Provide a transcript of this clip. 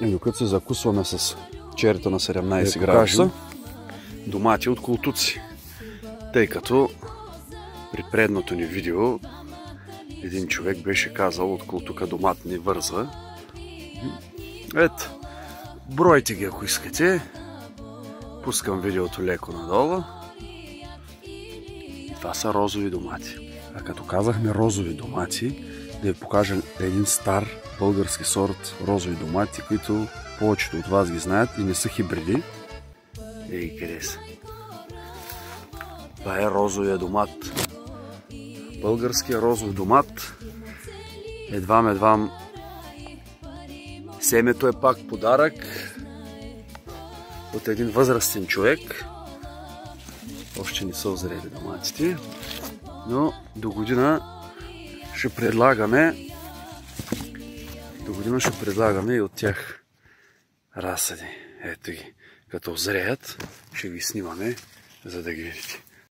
И докато се закусваме с черето на 17 градуса, домати от колтуци. Тъй като при предното ни видео един човек беше казал, от колтука домат не вързва. Ето, бройте ги ако искате. Пускам видеото леко надолу. И това са розови домати. А като казахме розови домати, да ви покажа един стар български сорт розови домати, които повечето от вас ги знаят и не са хибриди. Ей, къде са? Това е розовия домат. Българския розов домат. Едвам семето е пак подарък от един възрастен човек. Още не са озрели доматите, но до година ще предлагаме и от тях разсъди. Ето ги. Като озреят, ще ги снимаме, за да ги видите.